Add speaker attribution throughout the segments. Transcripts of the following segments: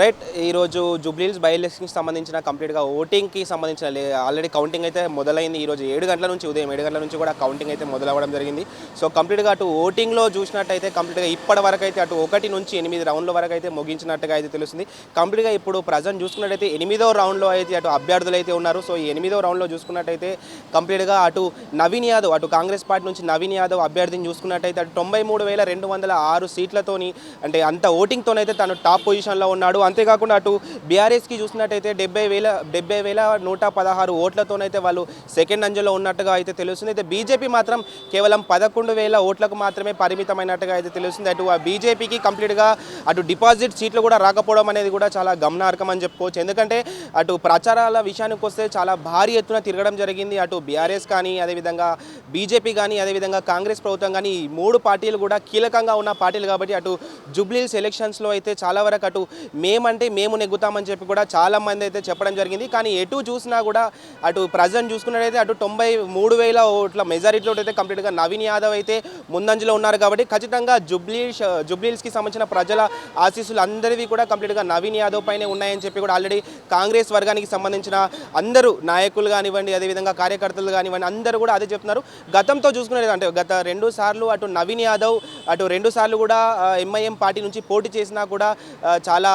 Speaker 1: Right ఈరోజు Jubilee Hills by ఎలక్షన్కి సంబంధించిన కంప్లీట్గా ఓటింగ్కి సంబంధించిన ఆల్రెడీ కౌంటింగ్ అయితే మొదలైంది. ఈరోజు 7 గంటల నుంచి ఉదయం 7 గంటల నుంచి కూడా కౌంటింగ్ అయితే మొదలవ్వడం జరిగింది. సో కంప్లీట్గా అటు ఓటింగ్లో చూసినట్టయితే కంప్లీట్గా ఇప్పటి వరకు అయితే అటు 1 నుంచి 8 రౌండ్ల వరకు అయితే ముగించినట్టుగా అయితే తెలుస్తుంది. కంప్లీట్గా ఇప్పుడు ప్రజెంట్ చూసుకున్నట్టయితే 8వ రౌండ్లో అయితే అటు అభ్యర్థులు అయితే ఉన్నారు. సో ఈ 8వ రౌండ్లో చూసుకున్నట్టయితే కంప్లీట్గా అటు నవీన్ యాదవ్ అటు కాంగ్రెస్ పార్టీ నుంచి నవీన్ యాదవ్ అభ్యర్థిని చూసుకున్నట్టయితే అటు 93,206 సీట్లతోని అంటే అంత ఓటింగ్తోనైతే తను టాప్ పొజిషన్లో ఉన్నాడు. అంతేకాకుండా అటు బీఆర్ఎస్కి చూసినట్టయితే 70,116 ఓట్లతోనైతే వాళ్ళు సెకండ్ అంజలో ఉన్నట్టుగా అయితే తెలుస్తుంది. అయితే బీజేపీ మాత్రం కేవలం 11,000 ఓట్లకు మాత్రమే పరిమితమైనట్టుగా అయితే తెలుస్తుంది. అటు ఆ బీజేపీకి కంప్లీట్గా అటు డిపాజిట్ సీట్లు కూడా రాకపోవడం అనేది కూడా చాలా గమనార్హం అని చెప్పుకోవచ్చు. ఎందుకంటే అటు ప్రచారాల విషయానికి వస్తే చాలా భారీ ఎత్తున తిరగడం జరిగింది. అటు బీఆర్ఎస్ కానీ అదేవిధంగా బీజేపీ కానీ అదేవిధంగా కాంగ్రెస్ ప్రభుత్వం కానీ ఈ 3 పార్టీలు కూడా కీలకంగా ఉన్న పార్టీలు కాబట్టి అటు జూబ్లీహిల్స్ ఎలక్షన్స్లో అయితే చాలా వరకు అటు మేము నెగ్గుతామని చెప్పి కూడా చాలామంది అయితే చెప్పడం జరిగింది. కానీ ఎటు చూసినా కూడా అటు ప్రజెంట్ చూసుకున్నట్టయితే అటు 93,000 ఓట్ల మెజారిటీలో అయితే కంప్లీట్గా నవీన్ యాదవ్ అయితే ముందంజలో ఉన్నారు. కాబట్టి ఖచ్చితంగా జూబ్లీహిల్స్కి సంబంధించిన ప్రజల ఆశీస్సులు అందరివి కూడా కంప్లీట్గా నవీన్ యాదవ్ పైనే ఉన్నాయని చెప్పి కూడా ఆల్రెడీ కాంగ్రెస్ వర్గానికి సంబంధించిన అందరూ నాయకులు కానివ్వండి అదేవిధంగా కార్యకర్తలు కానివ్వండి అందరూ కూడా అదే చెప్తున్నారు. గతంతో చూసుకునేది అంటే గత 2 సార్లు అటు నవీన్ యాదవ్ అటు 2 సార్లు కూడా ఎంఐఎం పార్టీ నుంచి పోటీ చేసినా కూడా చాలా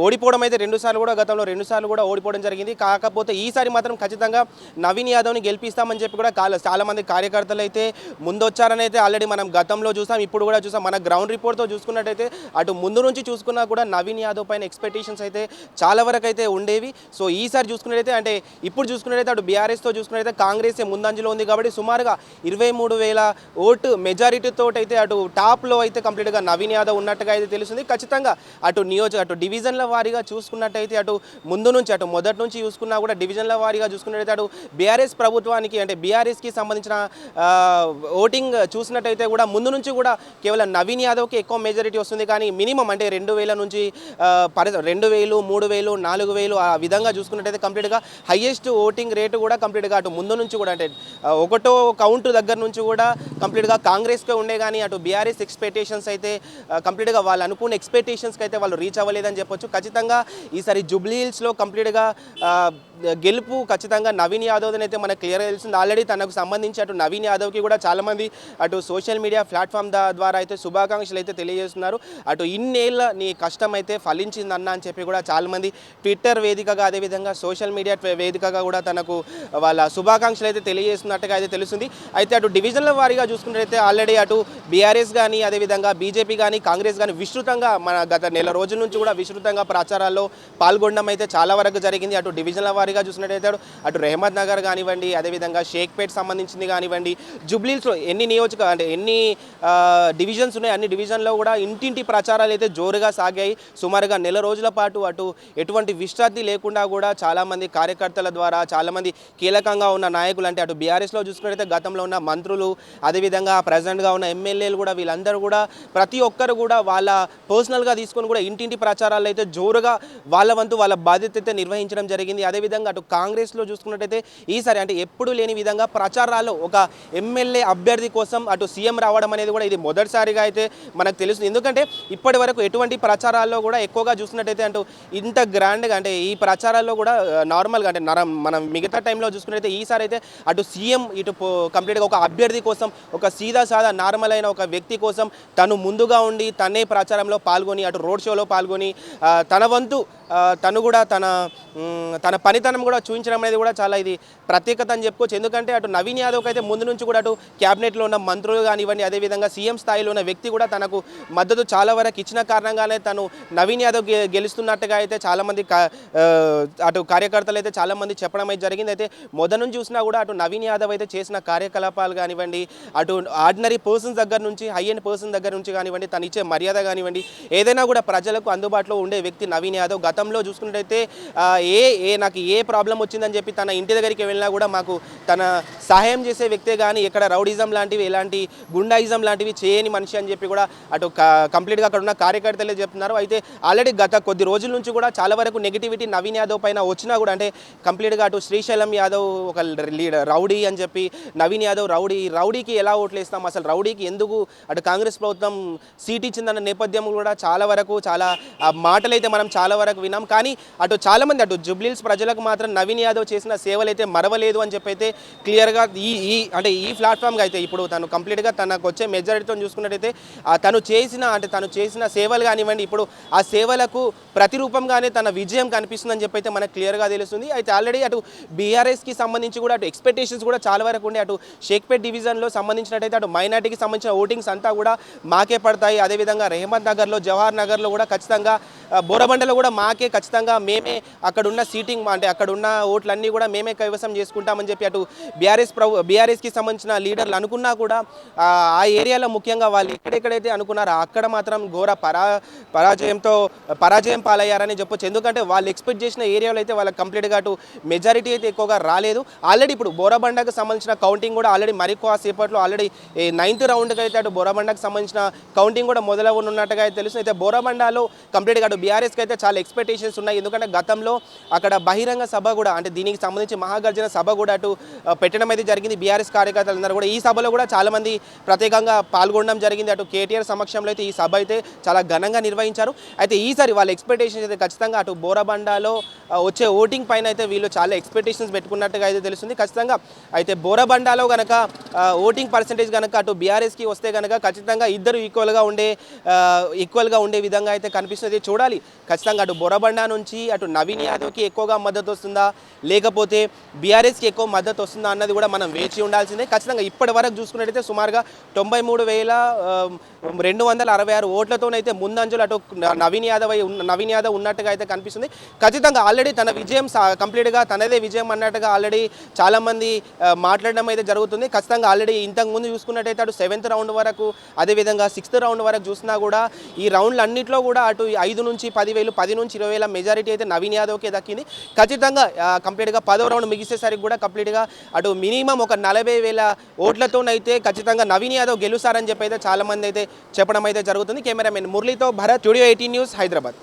Speaker 1: ఓడిపోవడం అయితే 2 సార్లు కూడా గతంలో 2 సార్లు కూడా ఓడిపోవడం జరిగింది. కాకపోతే ఈసారి మాత్రం ఖచ్చితంగా నవీన్ యాదవ్ని గెలిపిస్తామని చెప్పి కూడా చాలామంది కార్యకర్తలు అయితే ముందొచ్చారని అయితే ఆల్రెడీ మనం గతంలో చూసాం, ఇప్పుడు కూడా చూసాం. మన గ్రౌండ్ రిపోర్ట్తో చూసుకున్నట్టయితే అటు ముందు నుంచి చూసుకున్నా కూడా నవీన్ యాదవ్ పైన ఎక్స్పెక్టేషన్స్ అయితే చాలా వరకు అయితే ఉండేవి. సో ఈసారి చూసుకున్నట్టయితే అంటే ఇప్పుడు చూసుకున్నట్టయితే అటు బీఆర్ఎస్తో చూసుకున్నట్టయితే కాంగ్రెస్ ముందంజలో ఉంది. కాబట్టి సుమారుగా 23,000 ఓటు మెజారిటీతో అయితే అటు టాప్లో అయితే కంప్లీట్గా నవీన్ యాదవ్ ఉన్నట్టుగా అయితే తెలుస్తుంది. ఖచ్చితంగా అటు అటు డివిజన్ల వారీగా చూసుకున్నట్టయితే అటు ముందు నుంచి అటు మొదటి నుంచి చూసుకున్నా కూడా డివిజన్ల వారీగా చూసుకున్నట్టయితే అటు బీఆర్ఎస్ ప్రభుత్వానికి అంటే బీఆర్ఎస్కి సంబంధించిన ఓటింగ్ చూసినట్టయితే కూడా ముందు నుంచి కూడా కేవలం నవీన్ యాదవ్కి ఎక్కువ మెజారిటీ వస్తుంది. కానీ మినిమం అంటే 2,000 నుంచి 2,000, 3,000, 4,000 ఆ విధంగా చూసుకున్నట్టయితే కంప్లీట్గా హయ్యెస్ట్ ఓటింగ్ రేటు కూడా కంప్లీట్గా అటు ముందు నుంచి కూడా అంటే ఒకటో కౌంట్ దగ్గర నుంచి కూడా కంప్లీట్గా కాంగ్రెస్కే ఉండే. కానీ అటు బీఆర్ఎస్ ఎక్స్పెక్టేషన్స్ అయితే కంప్లీట్గా వాళ్ళు అనుకున్న ఎక్స్పెక్టేషన్స్కి అయితే వాళ్ళు రీచ్ అవ్వలేదని చెప్పొచ్చు. ఖచ్చితంగా ఈసారి జూబ్లీహిల్స్లో కంప్లీట్గా గెలుపు ఖచ్చితంగా నవీన్ యాదవ్ని అయితే మనకు క్లియర్గా తెలిసింది. ఆల్రెడీ తనకు సంబంధించి అటు నవీన్ యాదవ్కి కూడా చాలామంది అటు సోషల్ మీడియా ప్లాట్ఫామ్ ద్వారా అయితే శుభాకాంక్షలు అయితే తెలియజేస్తున్నారు. అటు ఇన్నేళ్ళ నీ కష్టం అయితే ఫలించిందన్న అని చెప్పి కూడా చాలామంది ట్విట్టర్ వేదికగా అదేవిధంగా సోషల్ మీడియా వేదికగా కూడా తనకు వాళ్ళ శుభాకాంక్షలు అయితే తెలియజేస్తున్నట్టుగా అయితే తెలుస్తుంది. అయితే అటు డివిజన్ల వారీగా చూసుకున్నట్టయితే ఆల్రెడీ అటు బీఆర్ఎస్ కానీ అదేవిధంగా బీజేపీ కానీ కాంగ్రెస్ కానీ విస్తృతంగా మన గత నెల రోజుల నుంచి కూడా విస్తృతంగా ప్రచారాల్లో పాల్గొనడం అయితే చాలా వరకు జరిగింది. అటు డివిజన్ల వారీగా చూసినట్టయితే అటు రెహమత్ నగర్ కానివ్వండి అదేవిధంగా షేక్పేట్ సంబంధించింది కానివ్వండి జూబ్లీహిల్స్లో ఎన్ని అంటే ఎన్ని డివిజన్స్ ఉన్నాయి అన్ని డివిజన్లో కూడా ఇంటింటి ప్రచారాలు అయితే జోరుగా సాగాయి. సుమారుగా నెల రోజుల పాటు అటు ఎటువంటి విశ్రాంతి లేకుండా కూడా చాలామంది కార్యకర్తల ద్వారా చాలామంది కీలకంగా ఉన్న నాయకులు అంటే అటు బీఆర్ఎస్లో చూసుకున్నట్టయితే గతంలో ఉన్న మంత్రులు అదేవిధంగా ప్రజెంట్గా ఉన్న ఎమ్మెల్యేలు కూడా వీళ్ళందరూ కూడా ప్రతి ఒక్కరు కూడా వాళ్ళ పర్సనల్గా తీసుకొని కూడా ఇంటింటి ప్రచారాలు అయితే జోరుగా వాళ్ళ వంతు వాళ్ళ బాధ్యత అయితే నిర్వహించడం జరిగింది. అదేవిధంగా అటు కాంగ్రెస్లో చూసుకున్నట్టయితే ఈసారి అంటే ఎప్పుడు లేని విధంగా ప్రచారాల్లో ఒక ఎమ్మెల్యే అభ్యర్థి కోసం అటు సీఎం రావడం అనేది కూడా ఇది మొదటిసారిగా అయితే మనకు తెలుస్తుంది. ఎందుకంటే ఇప్పటి వరకు ఎటువంటి ప్రచారాల్లో కూడా ఎక్కువగా చూసినట్టయితే అంటూ ఇంత గ్రాండ్గా అంటే ఈ ప్రచారాల్లో కూడా నార్మల్గా అంటే మనం మిగతా టైంలో చూసుకున్నట్టయితే ఈసారి అయితే అటు సీఎం ఇటు కంప్లీట్గా ఒక అభ్యర్థి కోసం ఒక సీదా సాదా నార్మల్ అయిన ఒక వ్యక్తి కోసం తను ముందుగా ఉండి తనే ప్రచారంలో పాల్గొని అటు రోడ్ షోలో పాల్గొని తన వంతు తను కూడా తన పనితనం కూడా చూపించడం అనేది కూడా చాలా ఇది ప్రత్యేకత అని చెప్పుకోవచ్చు. ఎందుకంటే అటు నవీన్ యాదవ్కి అయితే ముందు నుంచి కూడా అటు క్యాబినెట్లో ఉన్న మంత్రులు కానివ్వండి అదేవిధంగా సీఎం స్థాయిలో ఉన్న వ్యక్తి కూడా తనకు మద్దతు చాలా వరకు ఇచ్చిన కారణంగానే తను నవీన్ యాదవ్ గెలుస్తున్నట్టుగా అయితే చాలామంది అటు కార్యకర్తలు అయితే చాలామంది చెప్పడం అయితే జరిగింది. అయితే మొదటి నుంచి చూసినా కూడా అటు నవీన్ యాదవ్ అయితే చేసిన కార్యకలాపాలు కానివ్వండి అటు ఆర్డినరీ పర్సన్స్ దగ్గర నుంచి హై అండ్ పర్సన్ దగ్గర నుంచి కానివ్వండి తను ఇచ్చే మర్యాద కానివ్వండి ఏదైనా కూడా ప్రజలకు అందుబాటులో ఉండే వ్యక్తి నవీన్ యాదవ్. గతంలో చూసుకున్నట్టయితే నాకు ఏ ప్రాబ్లం వచ్చిందని చెప్పి తన ఇంటి దగ్గరికి వెళ్ళినా కూడా మాకు తన సహాయం చేసే వ్యక్తే కానీ ఎక్కడ రౌడిజం లాంటివి ఎలాంటి గుండాయిజం లాంటివి చేయని మనిషి అని చెప్పి కూడా అటు కంప్లీట్గా అక్కడ ఉన్న కార్యకర్తలే చెప్తున్నారు. అయితే ఆల్రెడీ గత కొద్ది రోజుల నుంచి కూడా చాలా వరకు నెగిటివిటీ నవీన్ యాదవ్ పైన వచ్చినా కూడా అంటే కంప్లీట్గా అటు శ్రీశైలం యాదవ్ ఒక లీడర్ రౌడీ అని చెప్పి నవీన్ యాదవ్ రౌడీకి ఎలా ఓట్లు వేస్తాం, అసలు రౌడీకి ఎందుకు అటు కాంగ్రెస్ ప్రభుత్వం సీట్ ఇచ్చిందన్న నేపథ్యం కూడా చాలా మాటలు అయితే మనం చాలా వరకు విన్నాం. కానీ అటు చాలామంది అటు జూబ్లీహిల్స్ ప్రజలకు మాత్రం నవీన్ యాదవ్ చేసిన సేవలు అయితే మరవలేదు అని చెప్పి అయితే క్లియర్గా ఈ ప్లాట్ఫామ్గా అయితే ఇప్పుడు తను కంప్లీట్గా తనకు వచ్చే మెజారిటీతో చూసుకున్నట్టయితే తను చేసిన సేవలు కానివ్వండి, ఇప్పుడు ఆ సేవలకు ప్రతిరూపంగానే తన విజయం కనిపిస్తుందని చెప్పి అయితే మనకు క్లియర్గా తెలుస్తుంది. అయితే ఆల్రెడీ అటు బీఆర్ఎస్కి సంబంధించి కూడా అటు ఎక్స్పెక్టేషన్స్ కూడా చాలా వరకు ఉండే అటు షేక్పేట్ డివిజన్లో సంబంధించినట్టయితే అటు మైనార్టీకి సంబంధించిన ఓటింగ్స్ అంతా కూడా మాకే పడతాయి. అదేవిధంగా రెహమత్ నగర్లో, జవహర్ నగర్లో కూడా ఖచ్చితంగా, బోరబండలో కూడా మాకే ఖచ్చితంగా మేమే అక్కడున్న సీటింగ్ అంటే అక్కడున్న ఓట్లన్నీ కూడా మేమే కైవసం చేసుకుంటామని చెప్పి అటు బీఆర్ఎస్కి సంబంధించిన లీడర్లు అనుకున్నా కూడా ఆ ఏరియాలో ముఖ్యంగా వాళ్ళు ఎక్కడెక్కడైతే అనుకున్నారో అక్కడ మాత్రం ఘోర పరాజయం పాలయ్యారని చెప్పొచ్చు. ఎందుకంటే వాళ్ళు ఎక్స్పెక్ట్ చేసిన ఏరియాలో అయితే వాళ్ళకి కంప్లీట్గా అటు మెజారిటీ అయితే ఎక్కువగా రాలేదు. ఆల్రెడీ ఇప్పుడు బోరబండకు సంబంధించిన కౌంటింగ్ కూడా ఆల్రెడీ సేపట్లో ఆల్రెడీ 9th రౌండ్కి అయితే అటు బోరబండకు సంబంధించిన కౌంటింగ్ కూడా మొదలవునున్నట్టుగా అయితే తెలుసు. అయితే బోరబండలో కంప్లీట్గా అటు బీఆర్ఎస్కి అయితే చాలా ఎక్స్పెక్టేషన్స్ ఉన్నాయి. ఎందుకంటే గతంలో అక్కడ బహిరంగ సభ కూడా అంటే దీనికి సంబంధించి మహాగర్జన సభ కూడా అటు పెట్టడం అయితే జరిగింది. బీఆర్ఎస్ కార్యకర్తలందరూ కూడా ఈ సభలో కూడా చాలామంది ప్రత్యేకంగా పాల్గొనడం జరిగింది. అటు కేటీఆర్ సమక్షంలో అయితే ఈ సభ అయితే చాలా ఘనంగా నిర్వహించారు. అయితే ఈసారి వాళ్ళ ఎక్స్పెక్టేషన్స్ అయితే ఖచ్చితంగా అటు బోరబండలో వచ్చే ఓటింగ్ పైన అయితే వీళ్ళు చాలా ఎక్స్పెక్టేషన్స్ పెట్టుకున్నట్టుగా అయితే తెలుస్తుంది. ఖచ్చితంగా అయితే బోరబండలో కనుక ఓటింగ్ పర్సంటేజ్ కనుక అటు బీఆర్ఎస్కి వస్తే కనుక ఖచ్చితంగా ఇద్దరు ఈక్వల్గా ఉండే విధంగా అయితే కనిపిస్తుంది. చూడాలి ఖచ్చితంగా అటు బోరబండ నుంచి అటు నవీన్ యాదవ్కి ఎక్కువగా మద్దతు వస్తుందా, లేకపోతే బీఆర్ఎస్కి ఎక్కువ మద్దతు వస్తుందా అన్నది కూడా మనం వేచి ఉండాల్సిందే. ఖచ్చితంగా ఇప్పటి వరకు చూసుకున్నట్టయితే సుమారుగా 93,266 ఓట్లతోనైతే ముందంజలు అటు నవీన్ యాదవ్ ఉన్నట్టుగా అయితే కనిపిస్తుంది. ఖచ్చితంగా ఆల్రెడీ తన విజయం కంప్లీట్గా తనదే విజయం అన్నట్టుగా ఆల్రెడీ చాలామంది మాట్లాడడం అయితే జరుగుతుంది. ఖచ్చితంగా ఆల్రెడీ ఇంతకుముందు చూసుకున్నట్టయితే అటు 7th రౌండ్ వరకు, అదేవిధంగా 6th రౌండ్ వరకు చూసినా కూడా ఈ రౌండ్లు అన్నింటిలో కూడా అటు 5 నుంచి 10,000, 10 నుంచి 20,000 మెజారిటీ అయితే నవీన్ యాదవ్కే దక్కింది. ఖచ్చితంగా కంప్లీట్గా 10వ రౌండ్ ముగిసేసరికి కూడా కంప్లీట్గా అటు మినిమం ఒక 40,000 ఓట్లతోనైతే ఖచ్చితంగా నవీన్ యాదవ్ గెలుస్తారని చెప్పి అయితే చాలామంది అయితే చెప్పడం అయితే జరుగుతుంది. కెమెరామెన్ మురళితో భరత్, స్టూడియో 18 న్యూస్, హైదరాబాద్.